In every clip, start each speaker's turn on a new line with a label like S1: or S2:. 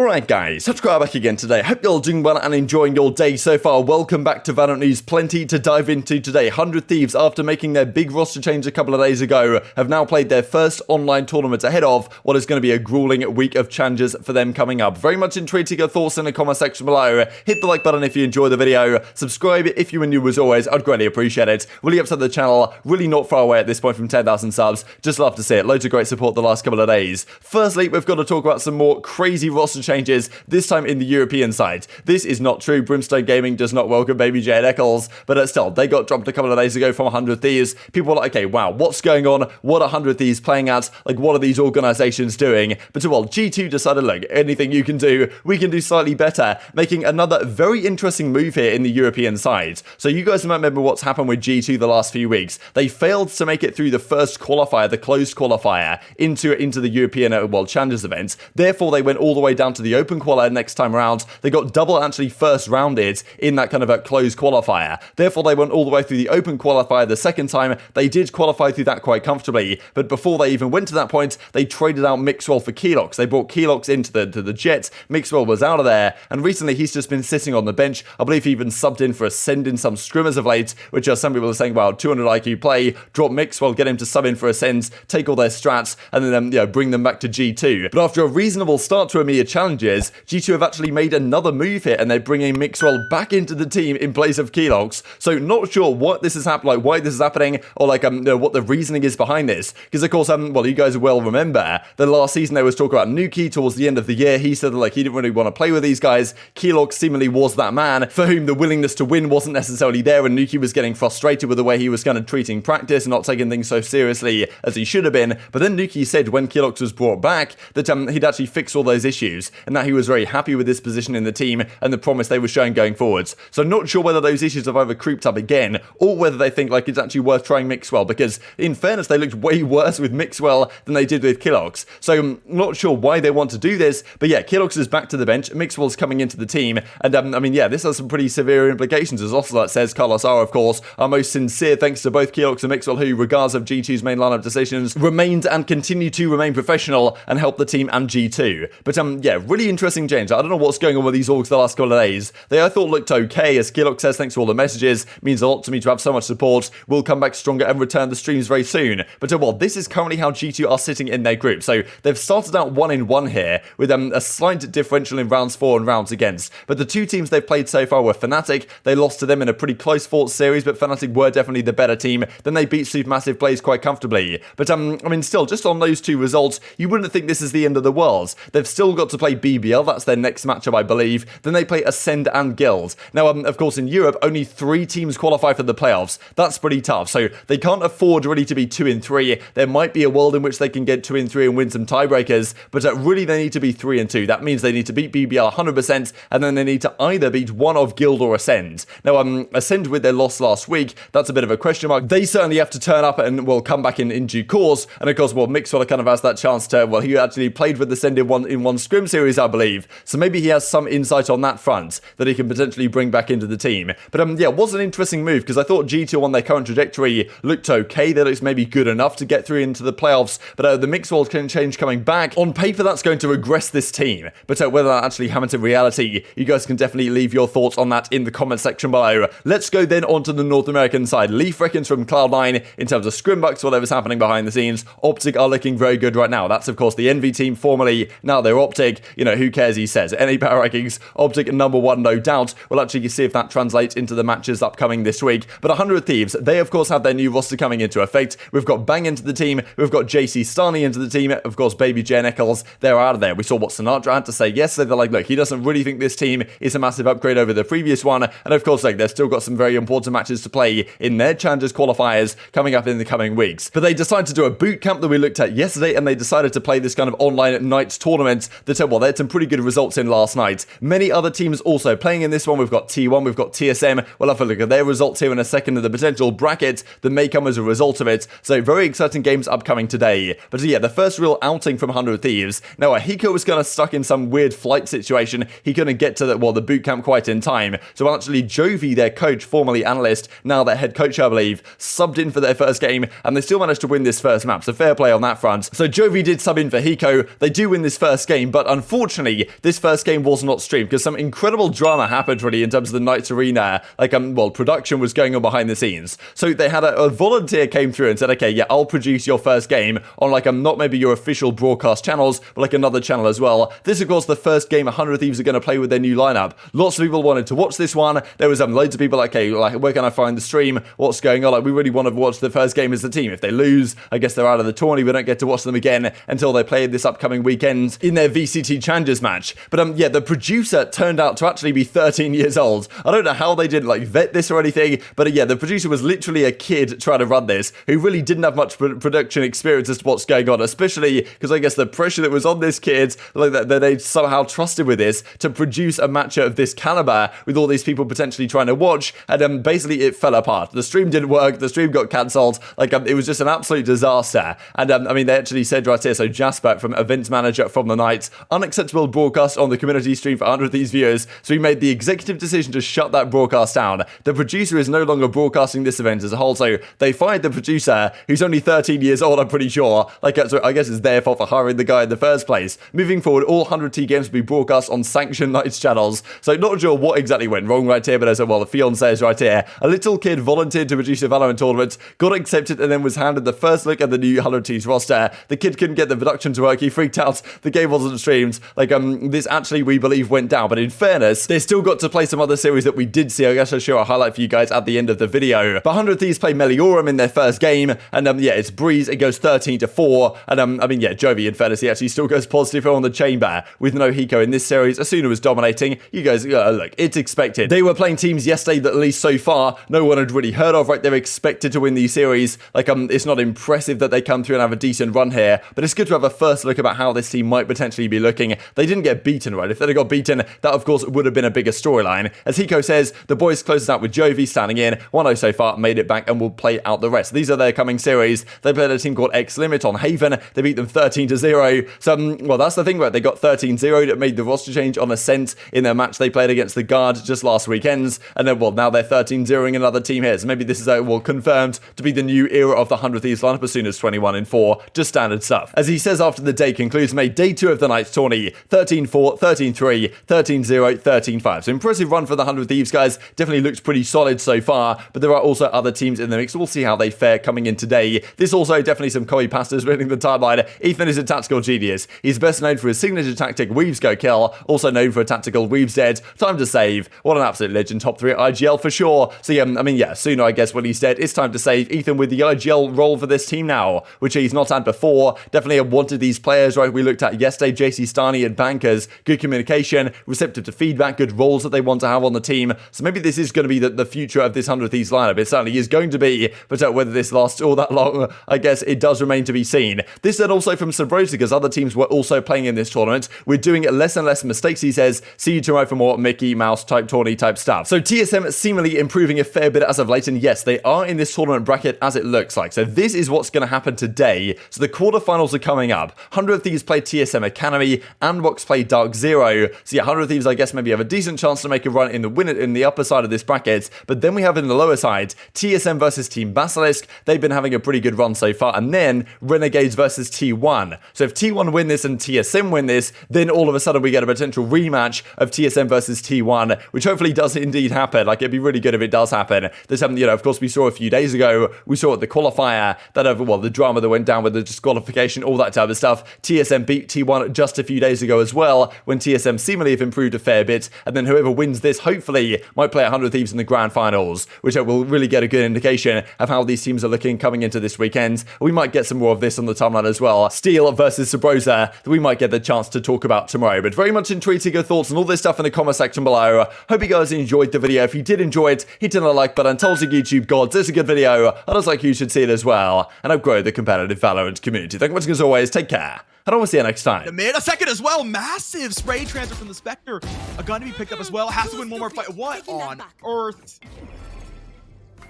S1: Alright guys, TacticalRab back again today. Hope you're all doing well and enjoying your day so far. Welcome back to VALORANT News. Plenty to dive into today. 100 Thieves, after making their big roster change a couple of days ago, have now played their first online tournament ahead of what is going to be a grueling week of challenges for them coming up. Very much intrigued to get your thoughts in the comment section below. Hit the like button if you enjoyed the video. Subscribe if you were new as always. I'd greatly appreciate it. Really upset the channel. Really not far away at this point from 10,000 subs. Just love to see it. Loads of great support the last couple of days. Firstly, we've got to talk about some more crazy roster changes, this time in the European side. This is not true. Brimstone Gaming does not welcome babybay and Keloqz, but still, they got dropped a couple of days ago from 100 Thieves. People were like, okay, wow, what's going on? What are 100 Thieves playing at? Like, what are these organizations doing? But well, G2 decided, look, anything you can do, we can do slightly better, making another very interesting move here in the European side. So you guys might remember what's happened with G2 the last few weeks. They failed to make it through the first qualifier, the closed qualifier, into the European World Challengers event. Therefore, they went all the way down to the open qualifier next time around. They got double actually first rounded in that kind of a closed qualifier. Therefore, they went all the way through the open qualifier the second time. They did qualify through that quite comfortably, but before they even went to that point, they traded out Mixwell for Keloqz. They brought Keloqz into the Jets. Mixwell was out of there, and recently he's just been sitting on the bench. I believe he even subbed in for Ascend in some scrimmers of late, which some people are saying, wow, 200 IQ play, drop Mixwell, get him to sub in for Ascend, take all their strats, and then bring them back to G2. But after a reasonable start to EMEA challenges, G2 have actually made another move here, and they're bringing Mixwell back into the team in place of Keloqz. So not sure what this is happening, like why this is happening, or like what the reasoning is behind this. Because of course, well, you guys will remember that last season there was talk about Nuki towards the end of the year. He said that like he didn't really want to play with these guys. Keloqz seemingly was that man for whom the willingness to win wasn't necessarily there, and Nuki was getting frustrated with the way he was kind of treating practice and not taking things so seriously as he should have been. But then Nuki said when Keloqz was brought back that he'd actually fixed all those issues and that he was very happy with his position in the team and the promise they were showing going forwards. So not sure whether those issues have either creeped up again or whether they think like it's actually worth trying Mixwell, because in fairness they looked way worse with Mixwell than they did with Keloqz. So I'm not sure why they want to do this, but yeah, Keloqz is back to the bench, Mixwell's coming into the team, and I mean yeah, this has some pretty severe implications. As Ocelot says, Carlos are of course our most sincere thanks to both Keloqz and Mixwell, who regardless of G2's main lineup decisions remained and continue to remain professional and help the team and G2. But yeah, really interesting change. I don't know what's going on with these orgs the last couple of days. They I thought looked okay, as Keloqz says, thanks to all the messages, means a lot to me to have so much support. We'll come back stronger and return the streams very soon. But well, this is currently how G2 are sitting in their group. So they've started out 1-1 here with a slight differential in rounds 4 and rounds against. But the two teams they've played so far were Fnatic. They lost to them in a pretty close fought series, but Fnatic were definitely the better team. Then they beat Supermassive Blaze quite comfortably. But I mean, still, just on those two results, you wouldn't think this is the end of the world. They've still got to play BBL. That's their next matchup, I believe. Then they play Ascend and Guild. Now, of course, in Europe, only 3 teams qualify for the playoffs. That's pretty tough. So they can't afford really to be 2-3. There might be a world in which they can get 2-3 and win some tiebreakers, but really they need to be 3-2. That means they need to beat BBL 100%, and then they need to either beat one of Guild or Ascend. Now, Ascend with their loss last week, that's a bit of a question mark. They certainly have to turn up and will come back in due course. And of course, well, Mixwell kind of has that chance to, well, he actually played with Ascend in one scrim series, I believe. So maybe he has some insight on that front that he can potentially bring back into the team. But yeah, it was an interesting move because I thought G2 on their current trajectory looked okay. They looked maybe good enough to get through into the playoffs. But the Mixwell change coming back, on paper, that's going to regress this team. But whether that actually happens in reality, you guys can definitely leave your thoughts on that in the comment section below. Let's go then onto the North American side. Leaf reckons from Cloud9 in terms of scrimbucks, whatever's happening behind the scenes. Optic are looking very good right now. That's of course the Envy team formerly. Now they're Optic. You know, who cares, he says. Any power rankings, Optic #1, no doubt. We'll actually see if that translates into the matches upcoming this week. But 100 Thieves, they of course have their new roster coming into effect. We've got Bang into the team. We've got JC Starny into the team. Of course, babybay and Keloqz, they're out of there. We saw what Sinatraa had to say yesterday. They're like, look, he doesn't really think this team is a massive upgrade over the previous one. And of course, like, they've still got some very important matches to play in their Challengers qualifiers coming up in the coming weeks. But they decided to do a boot camp that we looked at yesterday, and they decided to play this kind of online night tournament that, well, they had some pretty good results in last night. Many other teams also playing in this one. We've got T1, we've got TSM. We'll have a look at their results here in a second, and the potential bracket that may come as a result of it. So very exciting games upcoming today. But yeah, the first real outing from 100 Thieves. Now, Hiko was kind of stuck in some weird flight situation. He couldn't get to the boot camp quite in time. So actually, Jovi, their coach, formerly analyst, now their head coach, I believe, subbed in for their first game, and they still managed to win this first map. So fair play on that front. So Jovi did sub in for Hiko. They do win this first game, but unfortunately, unfortunately, this first game was not streamed because some incredible drama happened really in terms of the Knights Arena. Like, well, production was going on behind the scenes. So they had a volunteer came through and said, okay, yeah, I'll produce your first game on like, not maybe your official broadcast channels, but like another channel as well. This, of course, the first game 100 Thieves are going to play with their new lineup. Lots of people wanted to watch this one. There was loads of people like, okay, like, where can I find the stream? What's going on? Like, we really want to watch the first game as a team. If they lose, I guess they're out of the tourney. We don't get to watch them again until they play this upcoming weekend in their VCT Challengers match. But yeah, the producer turned out to actually be 13 years old. I don't know how they didn't like vet this or anything, but yeah, the producer was literally a kid trying to run this, who really didn't have much production experience as to what's going on, especially because I guess the pressure that was on this kid, like that they somehow trusted with this to produce a matchup of this caliber with all these people potentially trying to watch, and basically it fell apart. The stream didn't work, the stream got cancelled, like it was just an absolute disaster. And I mean, they actually said right here, so Jasper from events manager from the Knights, unacceptable broadcast on the community stream for 100 of these viewers, so we made the executive decision to shut that broadcast down. The producer is no longer broadcasting this event as a whole, so they fired the producer, who's only 13 years old, I'm pretty sure. Like, so I guess it's their fault for hiring the guy in the first place. Moving forward, all 100T games will be broadcast on sanctioned Knights channels. So not sure what exactly went wrong right here, but as well, the fiancé is right here. A little kid volunteered to produce a Valorant tournament, got accepted, and then was handed the first look at the new 100T's roster. The kid couldn't get the production to work, he freaked out, the game wasn't streamed. Like, this actually, we believe, went down, but in fairness, they still got to play some other series that we did see. I guess I'll show a highlight for you guys at the end of the video. But 100 Thieves play Meliorum in their first game, and yeah, it's Breeze, it goes 13-4, and I mean, yeah, Jovi, in fairness, he actually still goes positive on the chamber, with no Hiko in this series. Asuna was dominating. You guys, look, it's expected. They were playing teams yesterday that at least so far, no one had really heard of, right? They're expected to win these series. Like, it's not impressive that they come through and have a decent run here, but it's good to have a first look about how this team might potentially be looking. They didn't get beaten, right? If they'd have got beaten, that of course would have been a bigger storyline. As Hiko says, the boys closes out with Jovi standing in, 1-0 so far, made it back, and will play out the rest. These are their coming series. They played a team called X Limit on Haven. They beat them 13-0. So, well, that's the thing, right? They got 13-0 that made the roster change on Ascent in their match they played against the Guard just last weekend. And then, well, now they're 13-0ing another team here. So maybe this is, well, confirmed to be the new era of the 100 Thieves lineup as soon as 21-4. Just standard stuff. As he says after the day concludes, made day 2 of the Knights tourney. 13-4, 13-3, 13-0, 13-5. So impressive run for the 100 Thieves, guys. Definitely looks pretty solid so far, but there are also other teams in the mix. We'll see how they fare coming in today. This also definitely some copy pastas winning the timeline. Ethan is a tactical genius. He's best known for his signature tactic, Weaves Go Kill, also known for a tactical Weaves Dead, Time to Save. What an absolute legend, top 3 at IGL for sure. So yeah, I mean, yeah, sooner I guess when he's dead, it's time to save. Ethan with the IGL role for this team now, which he's not had before. Definitely wanted these players, right? We looked at yesterday, JC Stani and Bankers, good communication, receptive to feedback, good roles that they want to have on the team. So maybe this is going to be the future of this 100 Thieves lineup. It certainly is going to be, but whether this lasts all that long, I guess it does remain to be seen. This then also from Sabrosa, because other teams were also playing in this tournament. We're doing less and less mistakes, he says. See you tomorrow for more Mickey Mouse type tourney type stuff. So TSM seemingly improving a fair bit as of late, and yes, they are in this tournament bracket as it looks like. So this is what's going to happen today. So the quarterfinals are coming up. 100 Thieves play TSM Academy, and Box play Dark Zero. So yeah, 100 Thieves, I guess, maybe have a decent chance to make a run in the win in the upper side of this bracket. But then we have in the lower side, TSM versus Team Basilisk. They've been having a pretty good run so far. And then Renegades versus T1. So if T1 win this and TSM win this, then all of a sudden we get a potential rematch of TSM versus T1, which hopefully does indeed happen. Like, it'd be really good if it does happen. There's something, you know, of course, we saw a few days ago, we saw at the qualifier that well, the drama that went down with the disqualification, all that type of stuff. TSM beat T1 just a few days ago as well, when TSM seemingly have improved a fair bit. And then whoever wins this, hopefully, might play 100 Thieves in the grand finals, which will really get a good indication of how these teams are looking coming into this weekend. We might get some more of this on the timeline as well. Steel versus Sabrosa, that we might get the chance to talk about tomorrow. But very much intrigued to your thoughts on all this stuff in the comment section below. Hope you guys enjoyed the video. If you did enjoy it, hit on the like button. Tell us YouTube gods, this is a good video. I just like you should see it as well. And I've grown the competitive Valorant community. Thank you much as always. Take care. I don't want to see you next time.
S2: The mid, a second as well. Massive spray transfer from the Spectre. A gun to be picked up as well. Has to win one more fight. What on earth?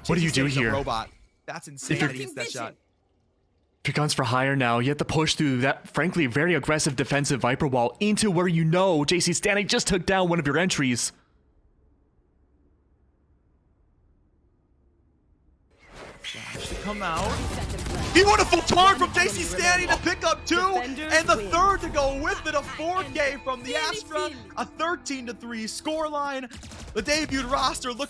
S3: What do you do here?
S2: Robot. That's insane that he hits that shot.
S3: If your gun's for hire now, you have to push through that, frankly, very aggressive defensive Viper wall into where you know JC Stanley just took down one of your entries.
S2: Flash to come out. Beautiful turn from JC Stanny to pick up 2, and the third to go with it, a 4K from the Astra, a 13-3 scoreline. The debuted roster looking